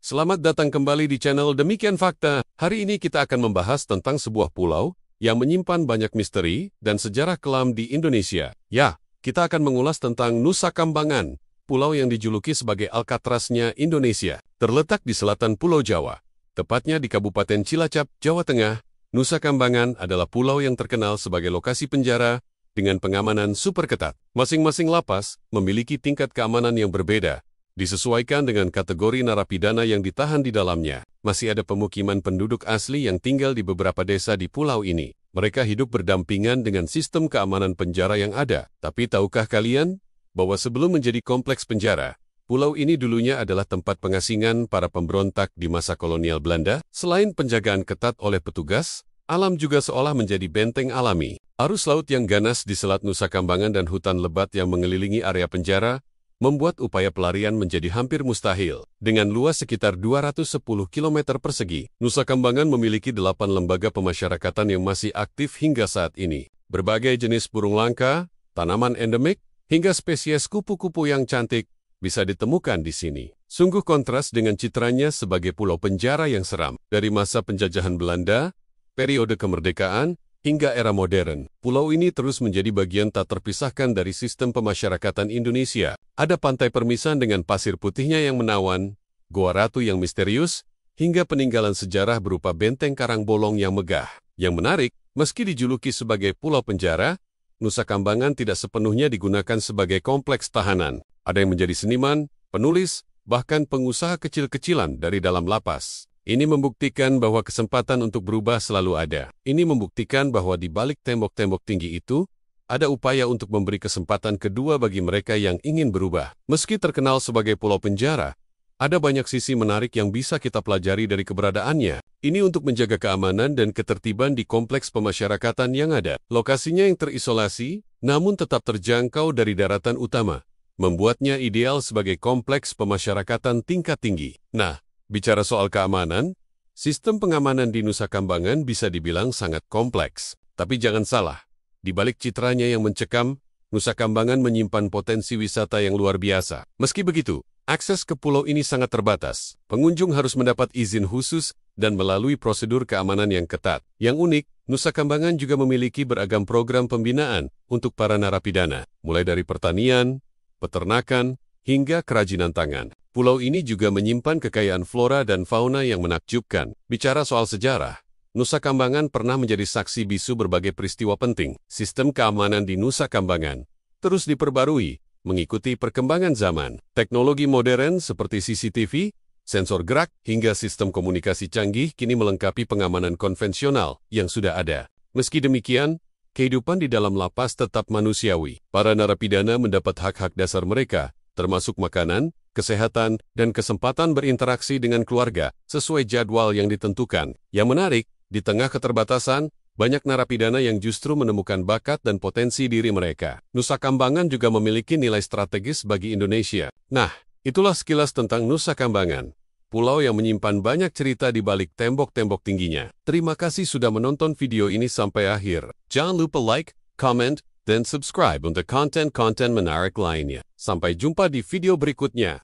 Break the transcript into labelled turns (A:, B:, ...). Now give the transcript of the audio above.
A: Selamat datang kembali di channel Demikian Fakta. Hari ini kita akan membahas tentang sebuah pulau yang menyimpan banyak misteri dan sejarah kelam di Indonesia. Ya, kita akan mengulas tentang Nusa Kambangan, pulau yang dijuluki sebagai Alcatraznya Indonesia. Terletak di selatan Pulau Jawa, tepatnya di Kabupaten Cilacap, Jawa Tengah. Nusa Kambangan adalah pulau yang terkenal sebagai lokasi penjara dengan pengamanan super ketat. Masing-masing lapas memiliki tingkat keamanan yang berbeda, disesuaikan dengan kategori narapidana yang ditahan di dalamnya. Masih ada pemukiman penduduk asli yang tinggal di beberapa desa di pulau ini. Mereka hidup berdampingan dengan sistem keamanan penjara yang ada. Tapi tahukah kalian bahwa sebelum menjadi kompleks penjara, pulau ini dulunya adalah tempat pengasingan para pemberontak di masa kolonial Belanda? Selain penjagaan ketat oleh petugas, alam juga seolah menjadi benteng alami. Arus laut yang ganas di Selat Nusa Kambangan dan hutan lebat yang mengelilingi area penjara membuat upaya pelarian menjadi hampir mustahil. Dengan luas sekitar 210 km persegi, Nusa Kambangan memiliki 8 lembaga pemasyarakatan yang masih aktif hingga saat ini. Berbagai jenis burung langka, tanaman endemik, hingga spesies kupu-kupu yang cantik bisa ditemukan di sini. Sungguh kontras dengan citranya sebagai pulau penjara yang seram. Dari masa penjajahan Belanda, periode kemerdekaan, hingga era modern, pulau ini terus menjadi bagian tak terpisahkan dari sistem pemasyarakatan Indonesia. Ada pantai permisan dengan pasir putihnya yang menawan, goa ratu yang misterius, hingga peninggalan sejarah berupa benteng karang bolong yang megah. Yang menarik, meski dijuluki sebagai pulau penjara, Nusa Kambangan tidak sepenuhnya digunakan sebagai kompleks tahanan. Ada yang menjadi seniman, penulis, bahkan pengusaha kecil-kecilan dari dalam lapas. Ini membuktikan bahwa kesempatan untuk berubah selalu ada. Ini membuktikan bahwa di balik tembok-tembok tinggi itu, ada upaya untuk memberi kesempatan kedua bagi mereka yang ingin berubah. Meski terkenal sebagai pulau penjara, ada banyak sisi menarik yang bisa kita pelajari dari keberadaannya. Ini untuk menjaga keamanan dan ketertiban di kompleks pemasyarakatan yang ada. Lokasinya yang terisolasi, namun tetap terjangkau dari daratan utama, membuatnya ideal sebagai kompleks pemasyarakatan tingkat tinggi. Nah, bicara soal keamanan, sistem pengamanan di Nusa Kambangan bisa dibilang sangat kompleks. Tapi jangan salah, di balik citranya yang mencekam, Nusa Kambangan menyimpan potensi wisata yang luar biasa. Meski begitu, akses ke pulau ini sangat terbatas. Pengunjung harus mendapat izin khusus dan melalui prosedur keamanan yang ketat. Yang unik, Nusa Kambangan juga memiliki beragam program pembinaan untuk para narapidana, mulai dari pertanian, peternakan, hingga kerajinan tangan. Pulau ini juga menyimpan kekayaan flora dan fauna yang menakjubkan. Bicara soal sejarah, Nusa Kambangan pernah menjadi saksi bisu berbagai peristiwa penting. Sistem keamanan di Nusa Kambangan terus diperbarui, mengikuti perkembangan zaman. Teknologi modern seperti CCTV, sensor gerak, hingga sistem komunikasi canggih kini melengkapi pengamanan konvensional yang sudah ada. Meski demikian, kehidupan di dalam lapas tetap manusiawi. Para narapidana mendapat hak-hak dasar mereka, termasuk makanan, kesehatan, dan kesempatan berinteraksi dengan keluarga sesuai jadwal yang ditentukan. Yang menarik, di tengah keterbatasan, banyak narapidana yang justru menemukan bakat dan potensi diri mereka. Nusa Kambangan juga memiliki nilai strategis bagi Indonesia. Nah, itulah sekilas tentang Nusa Kambangan, pulau yang menyimpan banyak cerita di balik tembok-tembok tingginya. Terima kasih sudah menonton video ini sampai akhir. Jangan lupa like, comment, dan subscribe untuk konten-konten menarik lainnya. Sampai jumpa di video berikutnya.